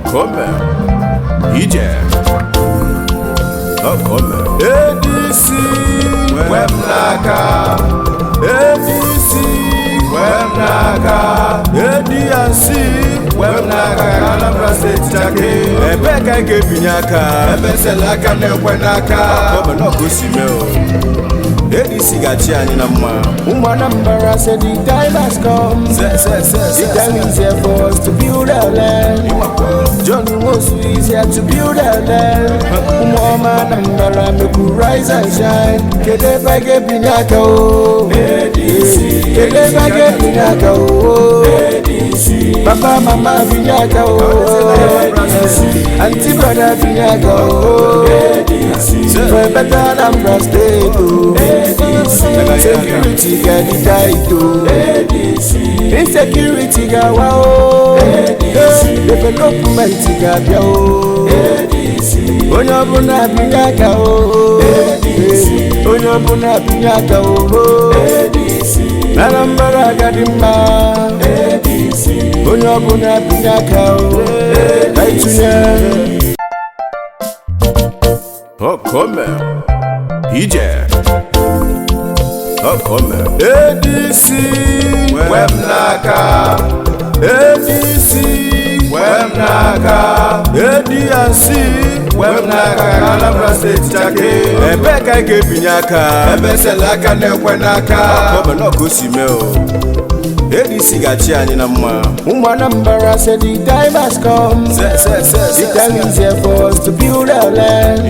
Okome Ije Okome ADC Wemnaka ADC Wemnaka ADC Wemnaka Anambra State Take Ebeka Gebinyaka Ebeselaka Nekwenaka Governor Kusimeo ADC Gachiani Nama Anambra said the time has come. The time is here for us to build our land. John Nwosu is here to build our land. Anambra make we rise and shine. Kedeba Gebinyaka o ADC. Kedeba Gebinyaka o ADC. Papa Mama Binyaka o ADC. Auntie brother Binyaka o ADC. For a better Anambra State o Security got the title ADC. Insecurity got wow ADC. Development got yo ADC. Onyobuna binyaka o ADC. Onyobuna binyaka o ADC. Anambra gadima ADC. Onyobuna binyaka o ADC. Okome Ije Okome ADC Wemnaka ADC Wemnaka ADC Wemnaka Anambra State Take Ebeka Gebinyaka Ebeselaka Nekwenaka Governor Kusimeo ADC Gachiani Nama Anambra said the time has come. The time is here for us to build our land.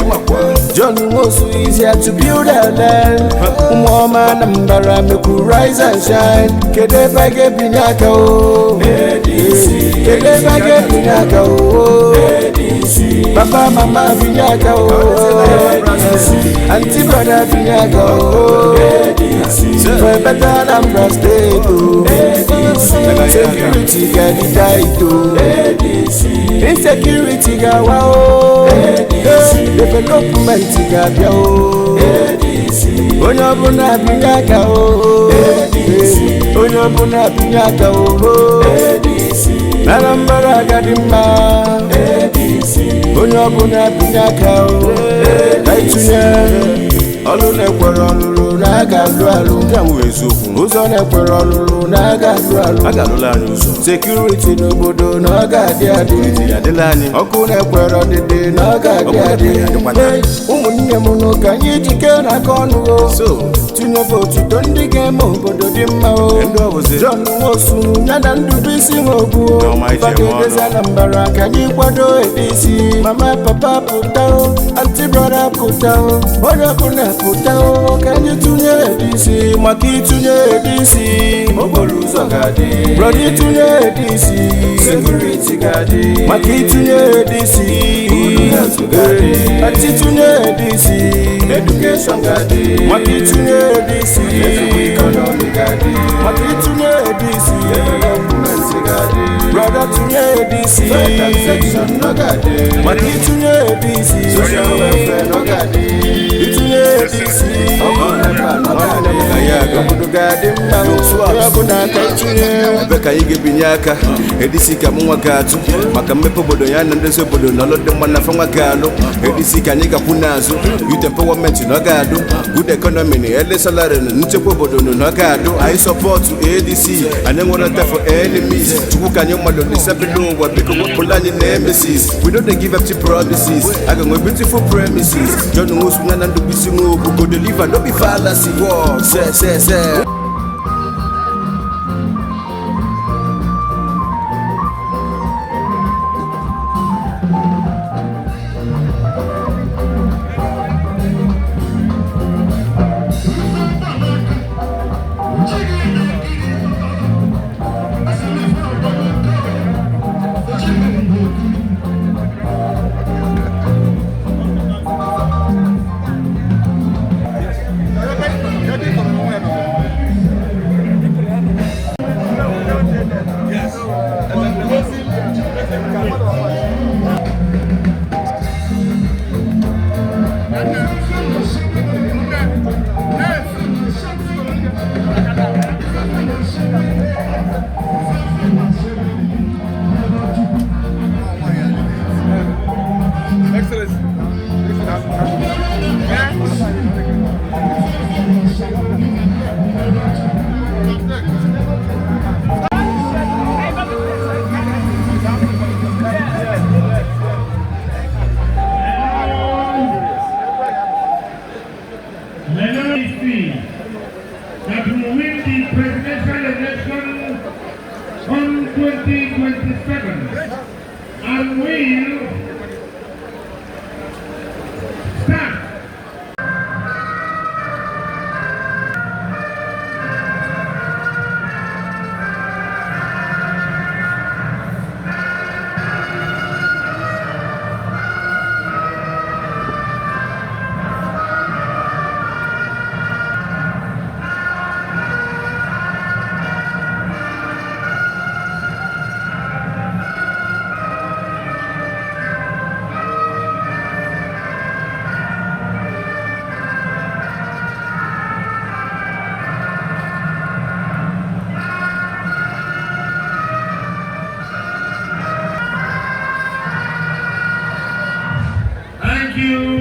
John Nwosu is here to build our land. Anambra make we rise and shine. Kedeba Gebinyaka o ADC. Kedeba Gebinyaka o ADC. Papa Mama Binyaka o ADC. Auntie brother Binyaka o ADC. For a better Anambra State o Security got the title ADC. Insecurity got wow ADC. Development got yo ADC. Onyobuna binyaka o ADC. Onyobuna binyaka o ADC. Anambra gadima ADC. Onyobuna binyaka o ADC. Olu nekwere olulu na-aga alụ ụzọ nekwere olulu na-aga alụ Agalụla anyị ụzọ Security n'obodo na ọ ga-adị adị ọkụ nekwere ọdịdị na ọ ga-adị adị ụmụnne m nụ ka anyị jike n'aka ọnụ tinye votu ndị ga-eme obodo dị mma o John Nwosu ya na Ndubuisi Nwogbu Fakadezi Anambra ka anyị kwado ADC mama papa pụta o auntie brother pụta o onye ọbụla pụta o ka anyị tụnye ADC maka ịtụnye ADC okporo ụzọ ga-adị brother ịtụnye ADC security ga-adị maka ịtụnye ADC auntie tụnye ADC education ga-adị maka ịtụnye ADC economy ga-adị maka ịtụnye ADC development ga-adị brother tụnye ADC section no ga-adị maka ịtụnye ADC social welfare no ga-adị ịtụnye ADC obodo ga-adị mma onye ọbụla aka ịtụnye Ebeka anyị ga-ebinye aka ADC ka mụ nwa ga-atụ maka mmepe obodo ya na ndezi obodo na ọlụ dị mma na fanwa ga-alụ ADC ka anyị ga-kwụ n'azụ youth empowerment na ọ ga-adụ good economy na ele salary na nchekwa obodo na ọ ga-adụ anyị sọpọtụ ADC anyị nwere ntafọ enemies chukwu ka anyị mmadụ n'isebili ụwa biko wepụla anyị na emesis we don't give empty promises a ga-enwe beautiful premises John Nwosu na Ndubuisi Nwogbu go deliver no be fallacy war se 2027 and will start. Thank you.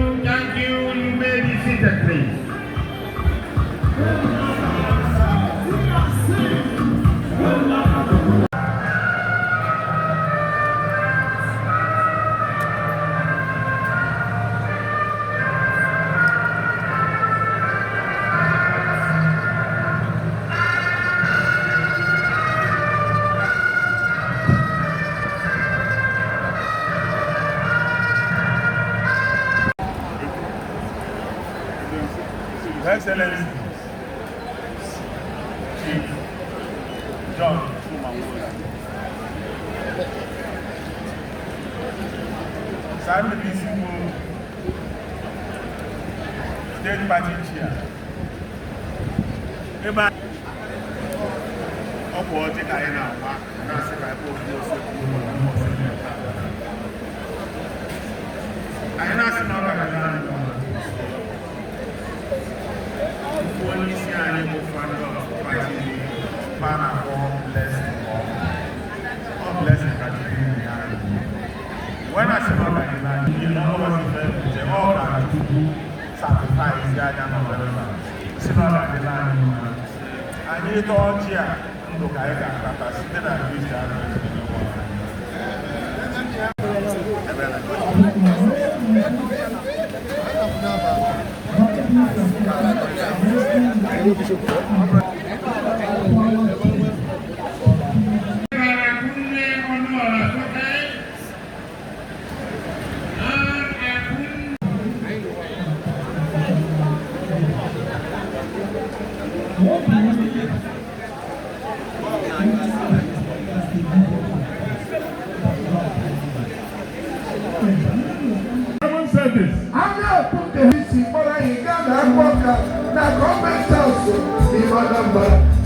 You may be seated, please. Excellency, Chief John Chukwuma Soludo, Saints Cathedral State Party Chair, ebe ọkụ ọjị ka anyị na-agba na-asị ka ebe obi osekwu anyị na-asị na ọ ga-aga only see any more fun of party, all blessing, when I say about that, you know what I'm saying, they all have to do sacrifice, yeah, and whatever. See about that, I need all here, look, I got that, then I use that.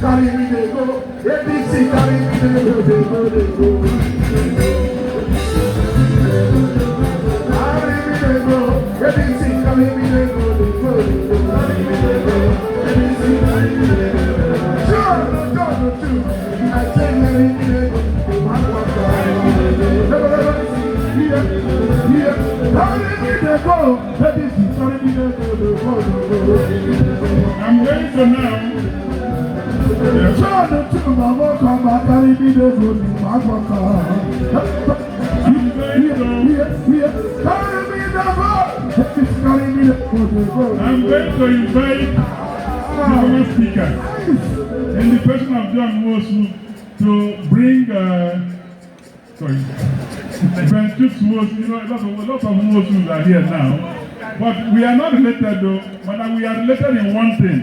Carry me they go, ADC carry me they go, they go. Carry me they go, ADC carry me they go, they go. Carry me they go, ADC carry me they go. Sure, no, two. I say carry me they go, carry me they go. Carry me they go, ADC carry me they go, I'm ready for now. John Nwosu, Mama, come back, carry me the road, Mama, carry me the road. I'm going to invite the former speaker in the person of John Nwosu to bring, Nwosu, you know, a lot of Nwosus are here now, but we are not related though, but we are related in one thing,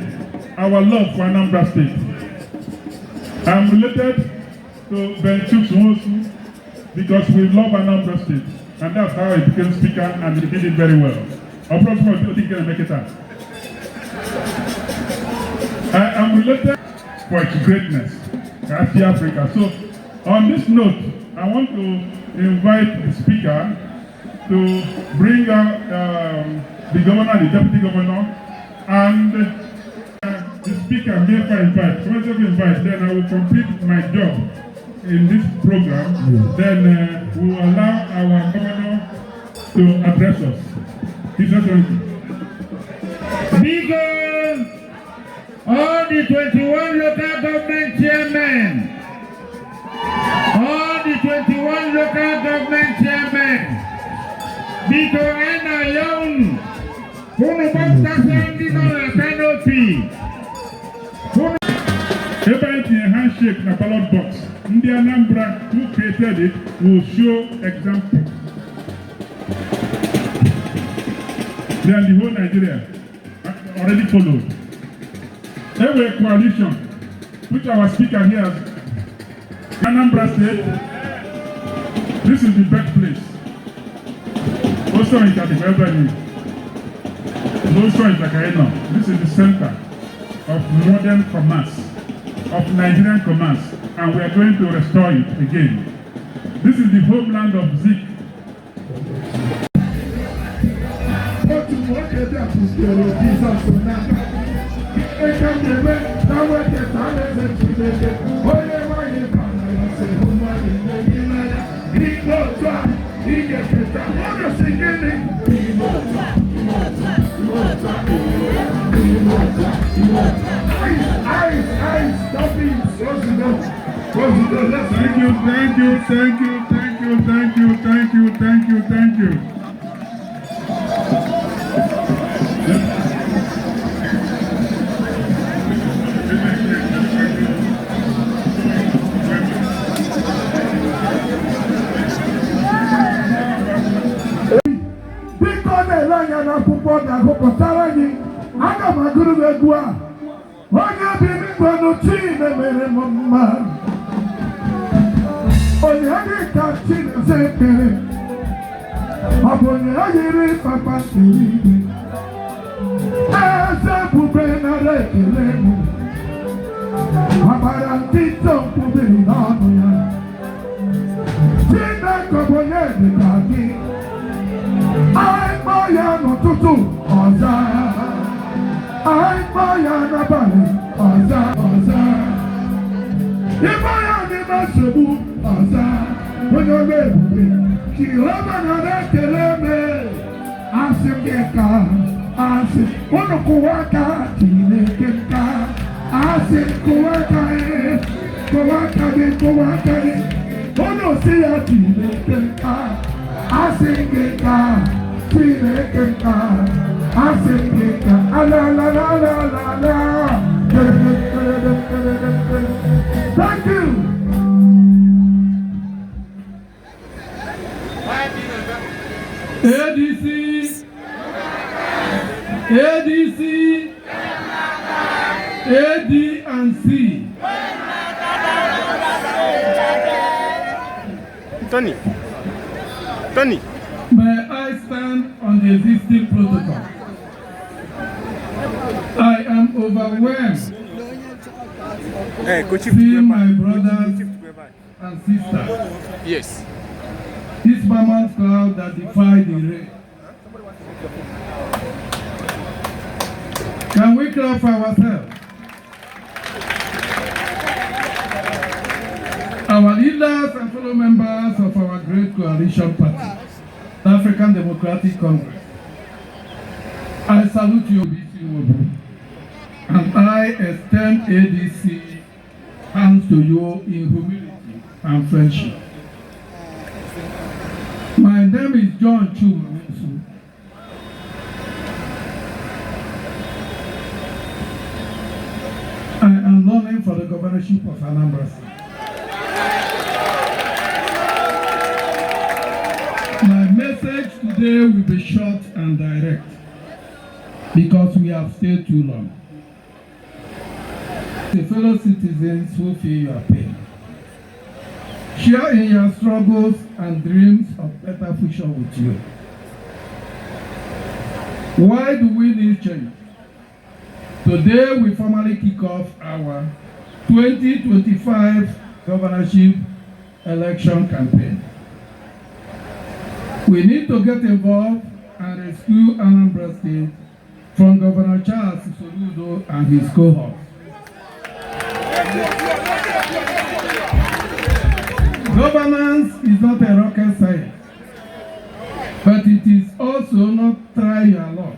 our love for Anambra State. I'm related to Chukwuma Soludo because we love Anambra State, and that's how I became speaker, and he did it very well. Approximately, I think I make it up. I am related for its greatness, Africa. So, on this note, I want to invite the speaker to bring out the governor, the deputy governor, and the speaker may invite. Once I invite, then I will complete my job in this program. Then we will allow our governor to address us. His Excellency. Because all the 21 local government chairmen, because I'm young, who About the handshake na ballot box, the Anambra who created it will show example. Then the whole Nigeria already followed. There were a coalition, which our speaker here has. Anambra State, this is the birthplace. Also in Kadimelbani, also in Zakaino. This is the center of modern commerce, of Nigerian commerce, and we are going to restore it again. This is the homeland of Zik. Thank you. Thank you. ADC, ADC, AD and C. Tony. May I stand on the existing protocol? I am overwhelmed seeing my brothers and sisters. Yes. This mammoth cloud that defied the rain. Can we clap for ourselves? Our leaders and fellow members of our great coalition party, the African Democratic Congress, I salute you, and I extend ADC hands to you in humility and friendship. My name is John Nwosu. I am running for the governorship of Anambra State. My message today will be short and direct because we have stayed too long. The fellow citizens who feel your pain, share in your struggles and dreams of better future with you. Why do we need change? Today we formally kick off our 2025 governorship election campaign. We need to get involved and rescue Anambra State from Governor Chukwuma Soludo and his cohorts. Governance is not a rocket science, but it is also not trying your luck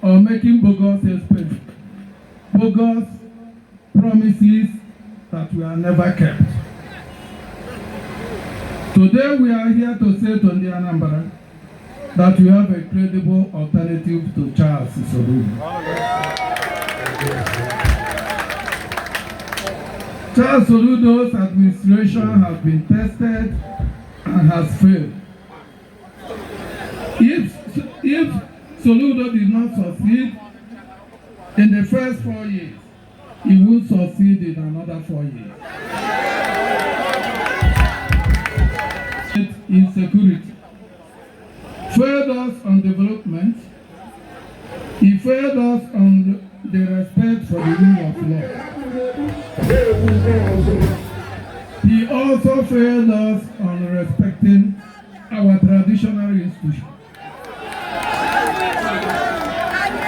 or making bogus promises that we are never kept. Today we are here to say to the Anambra that we have a credible alternative to Chukwuma Soludo. Charles Soludo's administration has been tested and has failed. If Soludo did not succeed in the first 4 years, he will succeed in another 4 years. Insecurity. Failed us on development. He failed us on the respect for the rule of law. He also failed us on respecting our traditional institutions.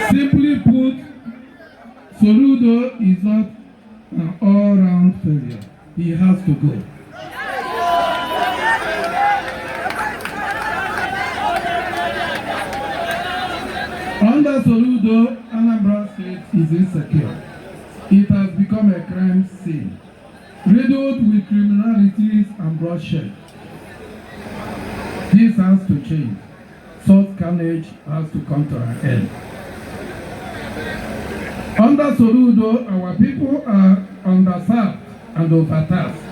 Simply put, Soludo is not an all-round failure. He has to go. Under Soludo, Anambra State is insecure. It has become a crime scene, riddled with criminalities and bloodshed. This has to change. Such carnage has to come to an end. Under Soludo, our people are underserved and overtaxed.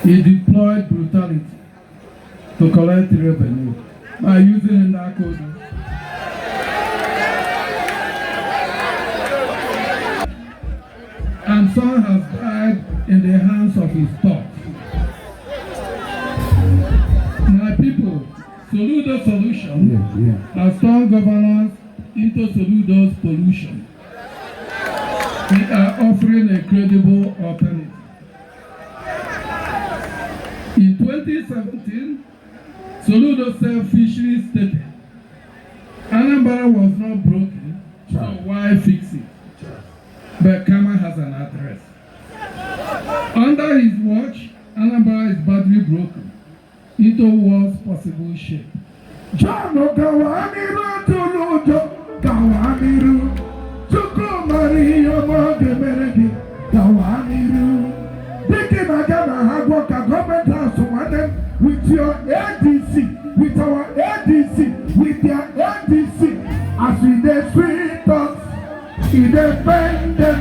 He deployed brutality to collect revenue by using narcotics. And some has died in the hands of his thoughts. My people, Soludo solution has turned governance into Soludo's pollution. We are offering a credible alternative. In 2017, Soludo selfishly stated, Anambra was not broken, so why fix it? But Kama has an address. Under his watch, Anambra is badly broken into worst possible shape. John Kawamiru Tulujo Kawamiru Chukwuma Soludo Kawamiru. Thinking again, I have worked at government house with your ADC, with our ADC, with their ADC, as we defeat us, he defend them,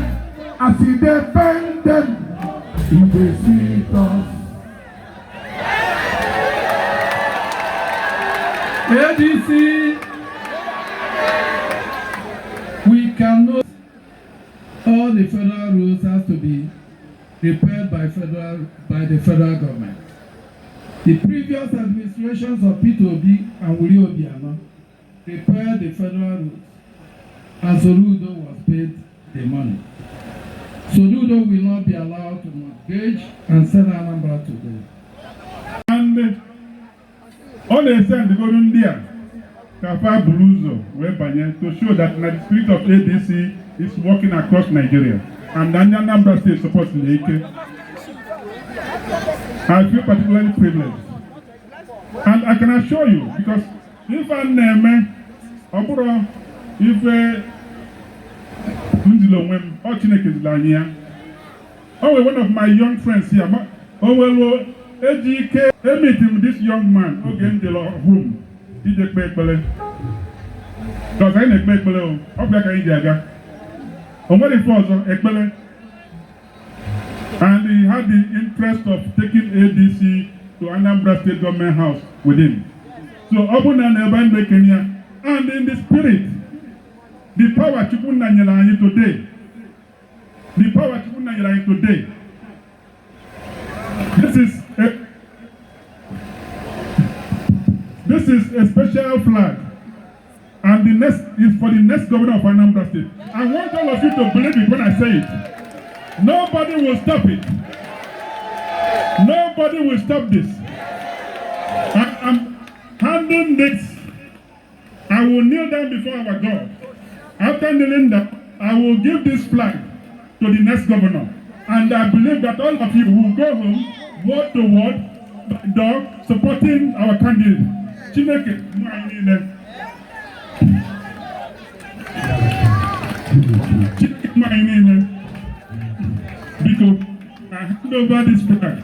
as he defend them, he defeat us. ADC, we cannot, all the federal rules have to be prepared by the federal government. The previous administrations of P2B and Wuri Obiano prepared the federal rules, and Soludo was paid the money. Soludo will not be allowed to mortgage and sell Anambra today. And on the side, the golden deer, Kafa Buluzo, to show that the spirit of ADC is working across Nigeria. And Anambra State supports Leke. I feel particularly privileged. And I can assure you, because if I name if one of my young friends here, meeting this young man, in the room. Because I need and he had the interest of taking ADC to Anambra State government house with him. So open and abandon Kenya, and in the spirit, the power Chukwuma Soludo today, the power Chukwuma Soludo today. This is a special flag, and the next is for the next governor of Anambra State. I want all of you to believe it when I say it. Nobody will stop it. Nobody will stop this. I'm handing this. I will kneel down before our God. After kneeling down, I will give this flag to the next governor. And I believe that all of you will go home, word to word, dog, supporting our candidate. Chineke, because I hand over this flag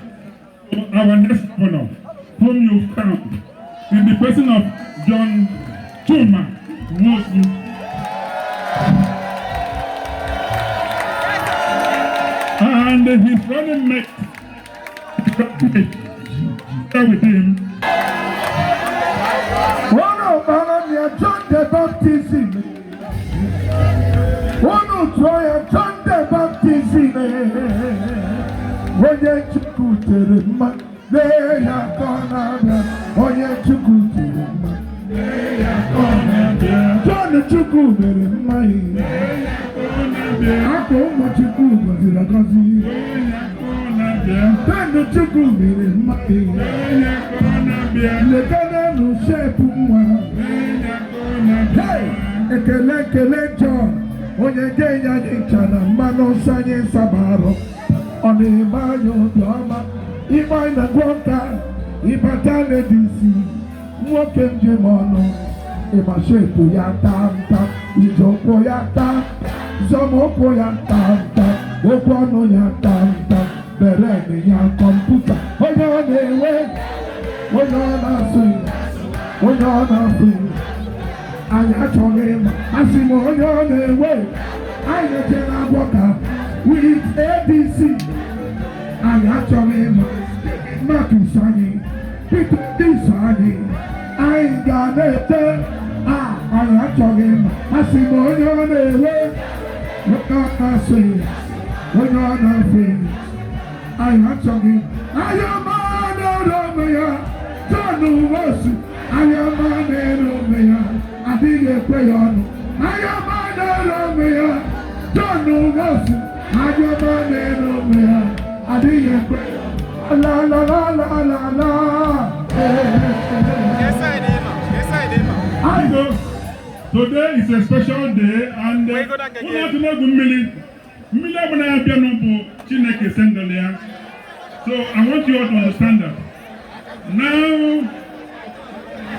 to our next governor, whom you've crowned, in the person of John Nwosu. And his running mate with him. One of John the Baptist. One of John the Baptist. When you took to the man, they are gonna. When you took to the man, they are gonna. John the Chukwuma Soludo. I go much you could was in a cousin. John the Chukwuma Soludo. The governor no shape. Hey, ekele John. Onye genya nchana mano sanye sabaro. Oni mayo doma. Iba ina gwonka. Ibata ADC. Mwoke mjemono. Iba shepu ya tamta. Ijopo ya tam. Zomopo ya tamta. Okwano ya tamta. Berene ya komputa. Onye onewe. Onye ona swing. Onye ona swing. I told him, I see more on the way. I let him walk out with ADC. I told him, not to sunny, this sunny. I ain't got it. I told him, I see more on the way. Look out, I see, when you're not free. I told him, I am man of me, John Nwosu. I am man of me. I think you play on. I am man of me. John Nwosu. I am man of me. I think you play on. La la la la la la. Yes, I did, man. Yes, I did, man. Today is a special day, and we have to know so I want you all to understand that. Now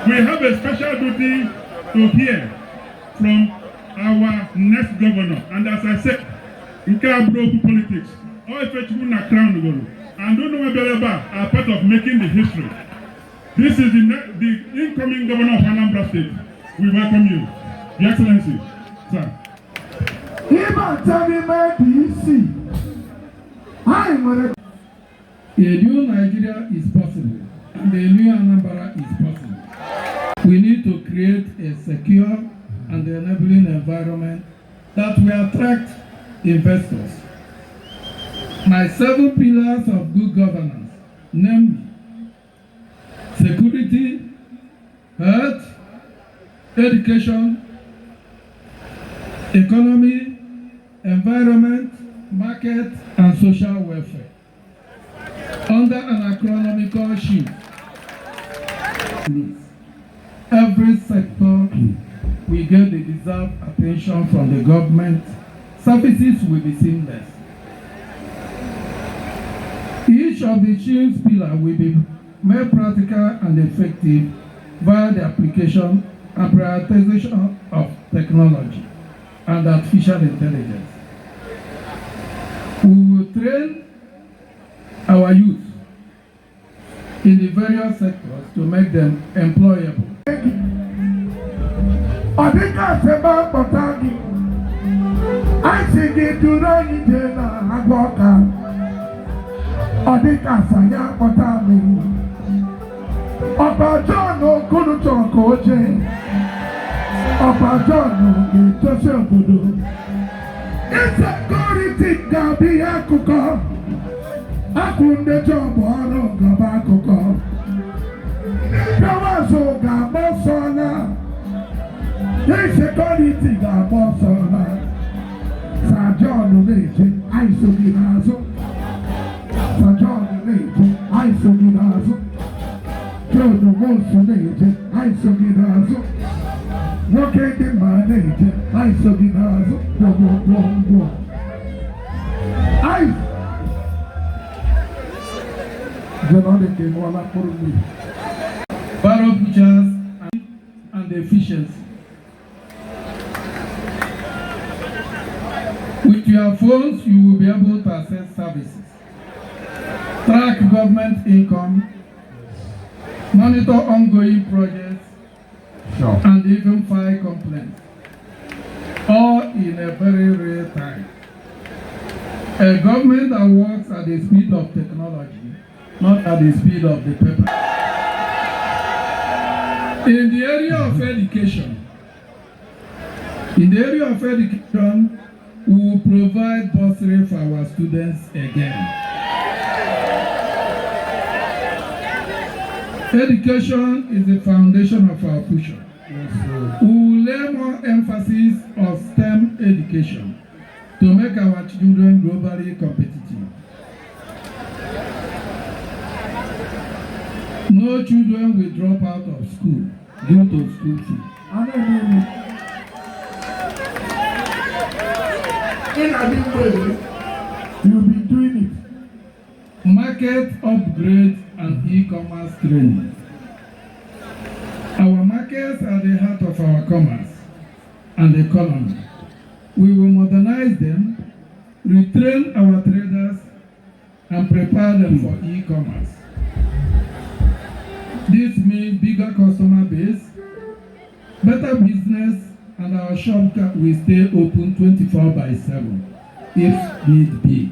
we have a special duty to hear from our next governor, and as I said, in Kabro politics, all Fetchuna crown and don't know about are part of making the history. This is the incoming governor of Anambra State. We welcome you, Your Excellency, sir. A new Nigeria is possible, and a new Anambra is possible. We need to create a secure and enabling environment that will attract investors. My 7 pillars of good governance, namely security, health, education, economy, environment, market, and social welfare. Under an economical shift, every sector will get the deserved attention from the government. Services will be seamless. Each of the children's pillars will be made practical and effective via the application and prioritization of technology and artificial intelligence. We will train our youth in the various sectors to make them employable. Akunde jobo oro gaba koko. Kawaso gaba sona. Security gaba sona. Sajon neje aiso ginazo. Sajon neje aiso ginazo. John Nwosu neje aiso ginazo. Okey neje aiso ginazo. Bo. Ai Barrow features and efficiency. With your phones, you will be able to access services, track government income, monitor ongoing projects, and even file complaints, all in a very real time. A government that works at the speed of technology, not at the speed of the paper. In the area of education, we will provide bursary for our students again. Education is the foundation of our future. We will lay more emphasis on STEM education to make our children globally competitive. No children will drop out of school due to school fees. In a big way, you'll be doing it. Market upgrade and e-commerce training. Our markets are the heart of our commerce and economy. We will modernize them, retrain our traders, and prepare them for e-commerce. This means bigger customer base, better business, and our shop will stay open 24/7 if need be.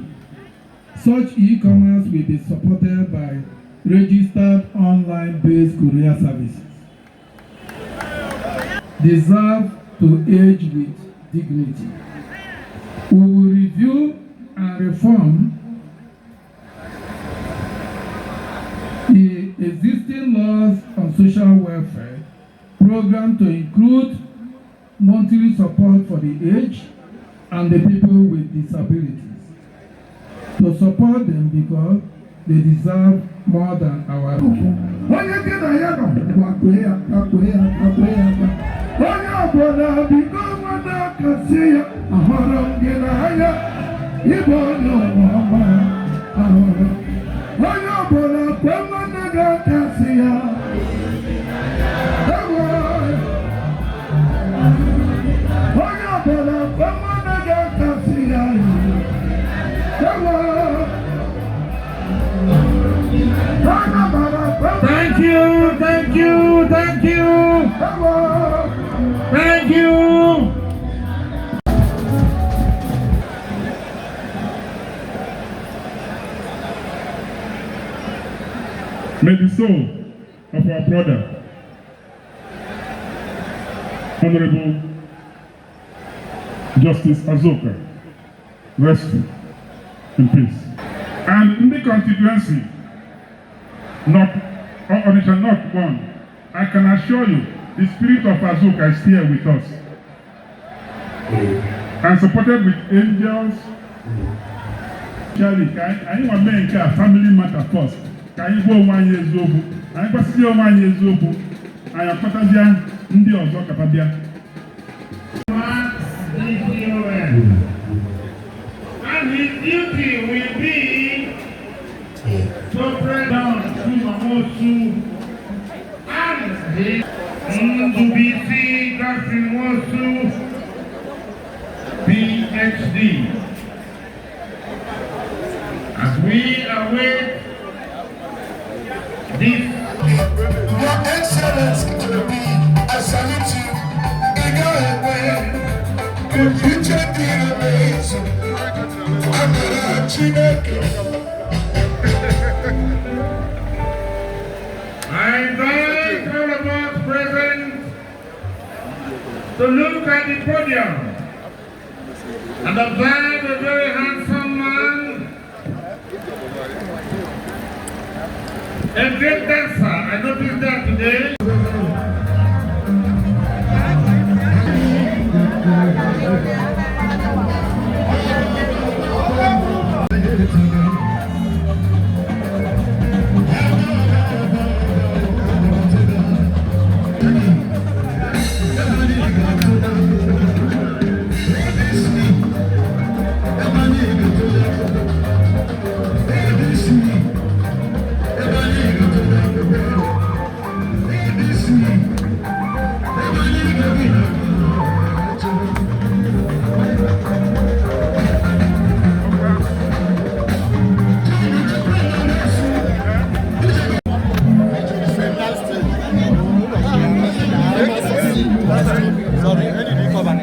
Such e-commerce will be supported by registered online-based courier services. Deserve to age with dignity. We will review and reform the existing laws on social welfare program to include monthly support for the aged and the people with disabilities. To support them because they deserve more than our own. Thank you, thank you, thank you. Thank you. May the soul of our brother, Honorable Justice Azoka, rest in peace. And in the constituency, Onitsha North 1, I can assure you, the spirit of Azoka is here with us. And supported with angels. Charlie, I want to make a family matter first. Can you go 1 year old? I was still 1 year old. I am Patajan, India or Zokapabia. And his duty will be to pray down Chukwuma Soludo and his Okey Ralphs Nwosu, PhD. As we await this. Your Excellency, I salute you. The future is amazing. I'm gonna I invite all of us present to look at the podium and observe a very handsome man, a great dancer. I noticed that today. Sorry, where did you come and